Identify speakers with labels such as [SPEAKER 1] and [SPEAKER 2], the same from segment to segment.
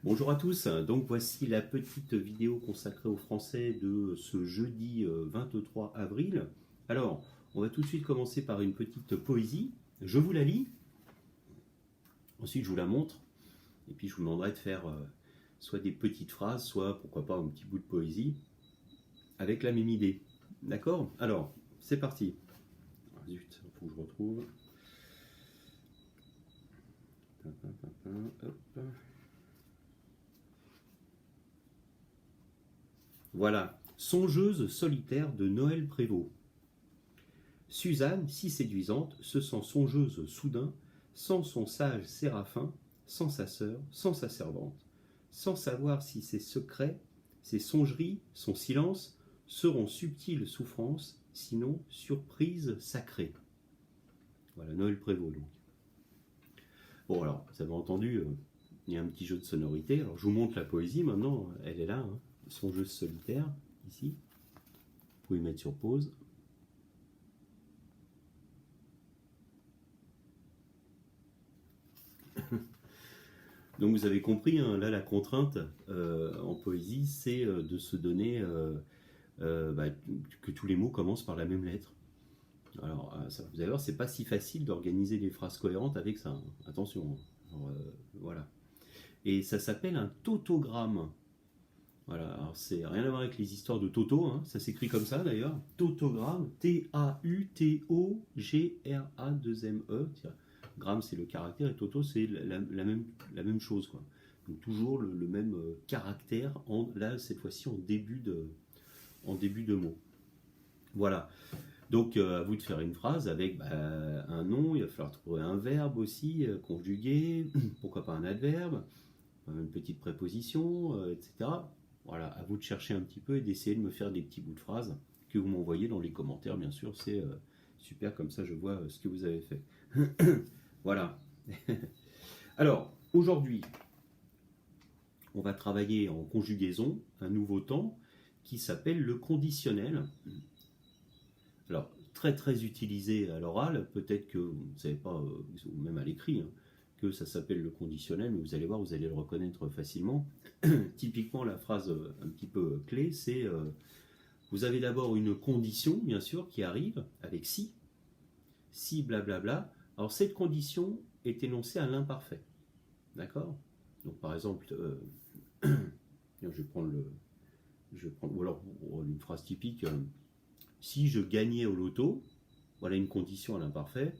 [SPEAKER 1] Bonjour à tous, donc voici la petite vidéo consacrée au français de ce jeudi 23 avril. Alors, on va tout de suite commencer par une petite poésie. Je vous la lis, ensuite je vous la montre, et puis je vous demanderai de faire soit des petites phrases, soit pourquoi pas un petit bout de poésie, avec la même idée. D'accord? Alors, c'est parti. Ah, zut, il faut que je retrouve. Hop. Voilà, songeuse solitaire de Noël Prévost. Suzanne, si séduisante, se sent songeuse soudain, sans son sage séraphin, sans sa sœur, sans sa servante, sans savoir si ses secrets, ses songeries, son silence seront subtiles souffrances, sinon surprises sacrées. Voilà, Noël Prévost donc. Bon alors, vous avez entendu, il y a un petit jeu de sonorité. Alors je vous montre la poésie maintenant, elle est là, hein. Songeuse solitaire, ici. Vous pouvez mettre sur pause. Donc vous avez compris, hein, là la contrainte en poésie, c'est de se donner que tous les mots commencent par la même lettre. Alors vous allez voir, c'est pas si facile d'organiser des phrases cohérentes avec ça, hein. Attention. Alors, voilà. Et ça s'appelle un tautogramme. Voilà, alors c'est rien à voir avec les histoires de Toto, hein. Ça s'écrit comme ça d'ailleurs. Tautogramme, T-A-U-T-O-G-R-A-2-M-E. Gramme c'est le caractère et toto c'est la même chose, quoi. Donc toujours le même caractère, là cette fois-ci en début de mot. Une Donc à vous de faire une phrase avec un nom, il va falloir trouver un verbe aussi, conjugué, pourquoi pas un adverbe, une petite préposition, etc. Voilà, à vous de chercher un petit peu et d'essayer de me faire des petits bouts de phrases que vous m'envoyez dans les commentaires, bien sûr, c'est super, comme ça je vois ce que vous avez fait. Voilà. Alors, aujourd'hui, on va travailler en conjugaison, un nouveau temps qui s'appelle le conditionnel. Alors, très très utilisé à l'oral, peut-être que vous ne savez pas, même à l'écrit, hein, que ça s'appelle le conditionnel, mais vous allez voir, vous allez le reconnaître facilement. Typiquement, la phrase un petit peu clé, c'est vous avez d'abord une condition, bien sûr, qui arrive avec si blablabla. Alors, cette condition est énoncée à l'imparfait. D'accord? Donc, par exemple, je vais prendre ou alors une phrase typique, si je gagnais au loto, voilà une condition à l'imparfait,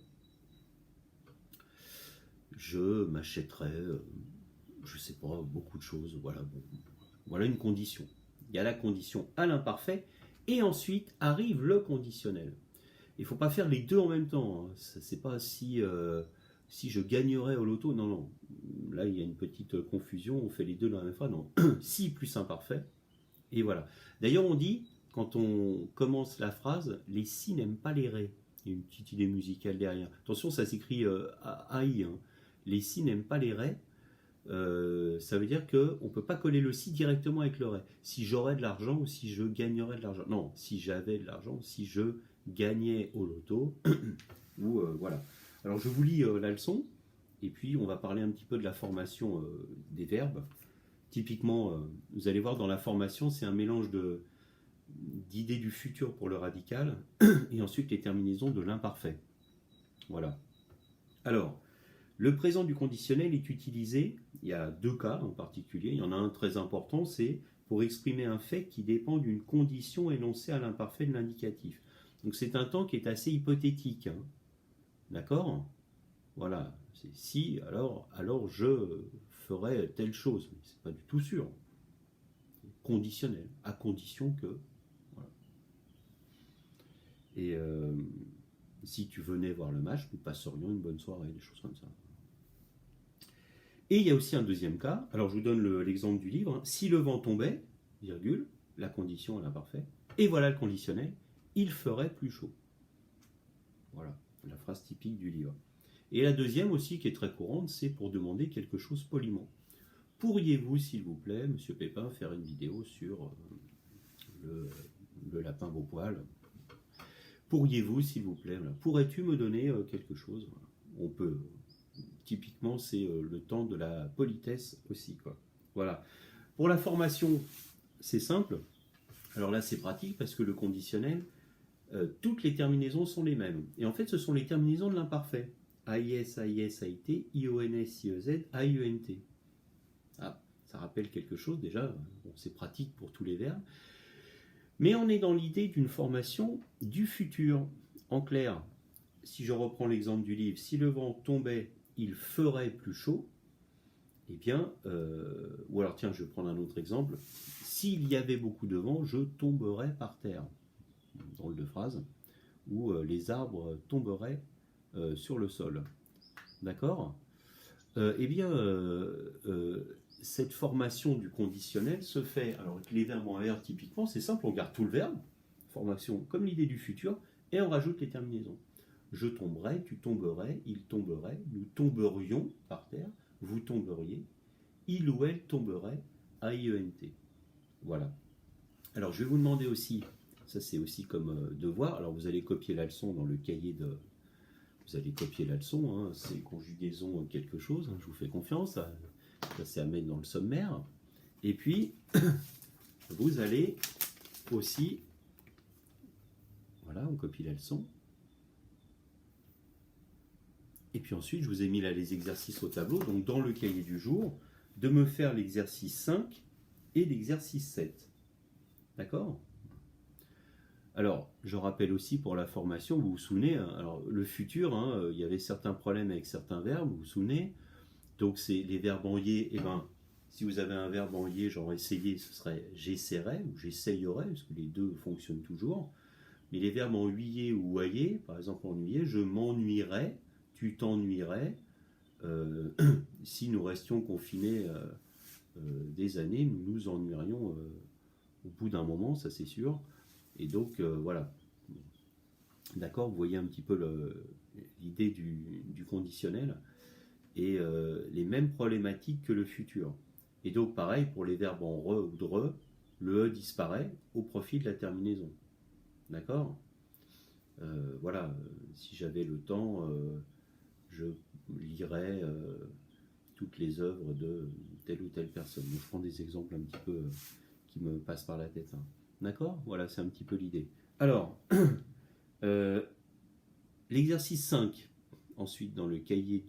[SPEAKER 1] je m'achèterais, je sais pas, beaucoup de choses. Voilà une condition. Il y a la condition à l'imparfait, et ensuite arrive le conditionnel. Il ne faut pas faire les deux en même temps, hein. C'est pas si je gagnerais au loto, non. Là, il y a une petite confusion, on fait les deux dans la même phrase, non. Si plus imparfait, et voilà. D'ailleurs, on dit, quand on commence la phrase, les si n'aiment pas les ré. Il y a une petite idée musicale derrière. Attention, ça s'écrit AI, hein. Les si n'aiment pas les ré, ça veut dire qu'on ne peut pas coller le si directement avec le ré. Si j'aurais de l'argent ou si je gagnerais de l'argent. Non, si j'avais de l'argent, si je gagnais au loto, ou voilà. Alors je vous lis la leçon, et puis on va parler un petit peu de la formation des verbes. Typiquement, vous allez voir dans la formation, c'est un mélange d'idées du futur pour le radical, et ensuite les terminaisons de l'imparfait. Voilà. Alors, le présent du conditionnel est utilisé, il y a deux cas en particulier, il y en a un très important, c'est pour exprimer un fait qui dépend d'une condition énoncée à l'imparfait de l'indicatif. Donc c'est un temps qui est assez hypothétique, hein. D'accord? Voilà, c'est si, alors je ferai telle chose, mais c'est pas du tout sûr. Conditionnel, à condition que. Voilà. Et si tu venais voir le match, nous passerions une bonne soirée, des choses comme ça. Et il y a aussi un deuxième cas, alors je vous donne l'exemple du livre, hein. Si le vent tombait, virgule, la condition à l'imparfait, et voilà le conditionnel, il ferait plus chaud. Voilà, la phrase typique du livre. Et la deuxième aussi, qui est très courante, c'est pour demander quelque chose poliment. Pourriez-vous, s'il vous plaît, Monsieur Pépin, faire une vidéo sur le lapin beau poil? Pourriez-vous, s'il vous plaît, voilà. Pourrais-tu me donner quelque chose? On peut. Typiquement, c'est le temps de la politesse aussi, quoi. Voilà. Pour la formation, c'est simple. Alors là, c'est pratique parce que le conditionnel, toutes les terminaisons sont les mêmes. Et en fait, ce sont les terminaisons de l'imparfait. AIS, AIS, AIT, IONS, IEZ, AIENT. Ah, ça rappelle quelque chose déjà. Bon, c'est pratique pour tous les verbes. Mais on est dans l'idée d'une formation du futur. En clair, si je reprends l'exemple du livre, si le vent tombait, il ferait plus chaud. Eh bien, ou alors tiens, je vais prendre un autre exemple. S'il y avait beaucoup de vent, je tomberais par terre. Drôle de phrase. Ou les arbres tomberaient sur le sol. D'accord. Eh bien, cette formation du conditionnel se fait, alors avec les verbes en R typiquement, c'est simple, on garde tout le verbe, formation comme l'idée du futur, et on rajoute les terminaisons. Je tomberai, tu tomberais, il tomberait, nous tomberions par terre, vous tomberiez, il ou elle tomberait, AIENT. Voilà. Alors je vais vous demander aussi, ça c'est aussi comme devoir, alors vous allez copier la leçon dans le cahier de... Vous allez copier la leçon, hein, c'est conjugaison quelque chose, hein, je vous fais confiance, ça c'est à mettre dans le sommaire. Et puis, vous allez aussi, voilà, on copie la leçon. Et puis ensuite, je vous ai mis là les exercices au tableau, donc dans le cahier du jour, de me faire l'exercice 5 et l'exercice 7. D'accord ? Alors, je rappelle aussi pour la formation, vous vous souvenez, hein, alors le futur, hein, il y avait certains problèmes avec certains verbes, vous vous souvenez. Donc, c'est les verbes en yé, et ben, si vous avez un verbe en yé, genre essayer, ce serait j'essaierai ou j'essayerai, parce que les deux fonctionnent toujours. Mais les verbes en huillé ou ayé, par exemple en huillé, je m'ennuierais, tu t'ennuierais. Si nous restions confinés des années, nous nous ennuierions au bout d'un moment, ça c'est sûr. Et donc, voilà. D'accord, vous voyez un petit peu l'idée du conditionnel et les mêmes problématiques que le futur. Et donc, pareil, pour les verbes en re ou dre, le e disparaît au profit de la terminaison. D'accord ? Voilà, si j'avais le temps, je lirais toutes les œuvres de telle ou telle personne. Donc, je prends des exemples un petit peu qui me passent par la tête. Hein. D'accord ? Voilà, c'est un petit peu l'idée. Alors, l'exercice 5, ensuite dans le cahier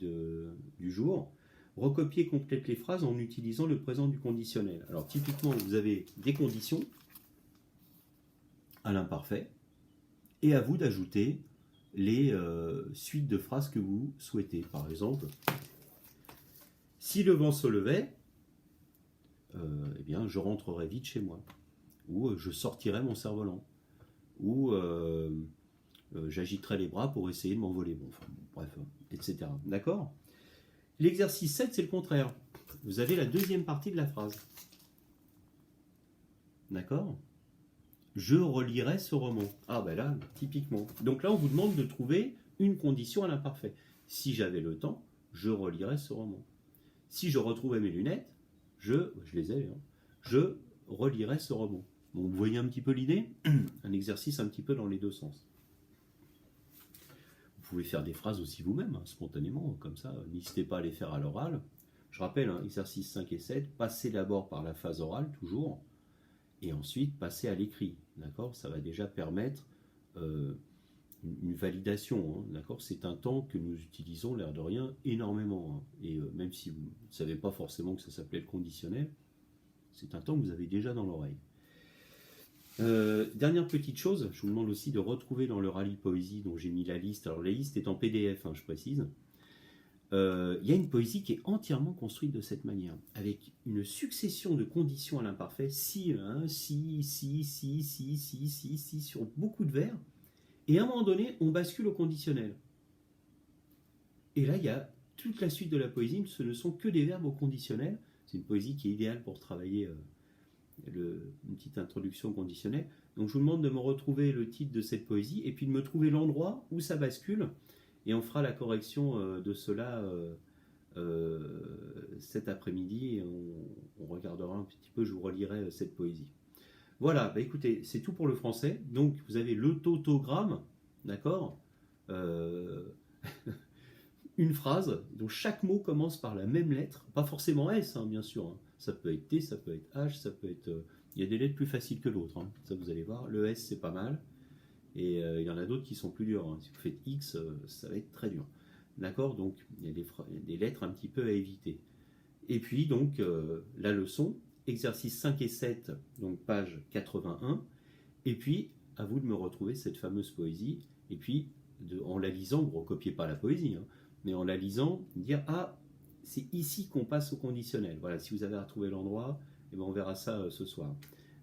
[SPEAKER 1] du jour, recopier et complète les phrases en utilisant le présent du conditionnel. Alors, typiquement, vous avez des conditions à l'imparfait, et à vous d'ajouter les suites de phrases que vous souhaitez. Par exemple, si le vent se levait, eh bien, je rentrerai vite chez moi. Ou je sortirai mon cerf-volant. Ou j'agiterai les bras pour essayer de m'envoler. Bon, enfin, bref, etc. D'accord ? L'exercice 7, c'est le contraire. Vous avez la deuxième partie de la phrase. D'accord ? Je relirai ce roman. Ah ben là, typiquement. Donc là, on vous demande de trouver une condition à l'imparfait. Si j'avais le temps, je relirais ce roman. Si je retrouvais mes lunettes, je les ai, hein, je relirais ce roman. Bon, vous voyez un petit peu l'idée ? Un exercice un petit peu dans les deux sens. Vous pouvez faire des phrases aussi vous-même, hein, spontanément, comme ça. N'hésitez pas à les faire à l'oral. Je rappelle, hein, exercices 5 et 7, passez d'abord par la phase orale, toujours, et ensuite passer à l'écrit. D'accord ? Ça va déjà permettre une validation. Hein, d'accord ? C'est un temps que nous utilisons, l'air de rien, énormément. Hein, et même si vous ne savez pas forcément que ça s'appelait le conditionnel, c'est un temps que vous avez déjà dans l'oreille. Dernière petite chose, je vous demande aussi de retrouver dans le rallye poésie dont j'ai mis la liste. Alors la liste est en PDF, hein, je précise. Il y a une poésie qui est entièrement construite de cette manière, avec une succession de conditions à l'imparfait, si, hein, si, sur beaucoup de vers, et à un moment donné, on bascule au conditionnel. Et là, il y a toute la suite de la poésie, ce ne sont que des verbes au conditionnel. C'est une poésie qui est idéale pour travailler une petite introduction conditionnelle. Donc je vous demande de me retrouver le titre de cette poésie, et puis de me trouver l'endroit où ça bascule, et on fera la correction de cela cet après-midi, et on regardera un petit peu, je vous relirai cette poésie. Voilà, bah écoutez, c'est tout pour le français. Donc vous avez le tautogramme, d'accord, une phrase dont chaque mot commence par la même lettre, pas forcément S, hein, bien sûr. Hein. Ça peut être T, ça peut être H, ça peut être. Il y a des lettres plus faciles que d'autres. Hein. Ça, vous allez voir. Le S, c'est pas mal. Et il y en a d'autres qui sont plus durs. Hein. Si vous faites X, ça va être très dur. D'accord. Donc, il y a des lettres un petit peu à éviter. Et puis, donc, la leçon, exercice 5 et 7, donc page 81. Et puis, à vous de me retrouver cette fameuse poésie. Et puis, en la lisant, vous ne recopiez pas la poésie, hein, mais en la lisant, dire ah, c'est ici qu'on passe au conditionnel. Voilà, si vous avez retrouvé l'endroit, eh ben on verra ça ce soir.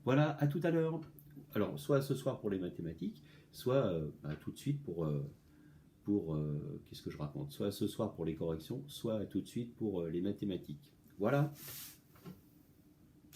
[SPEAKER 1] Voilà, à tout à l'heure. Alors, soit ce soir pour les mathématiques, soit tout de suite pour qu'est-ce que je raconte, soit ce soir pour les corrections, soit tout de suite pour les mathématiques. Voilà.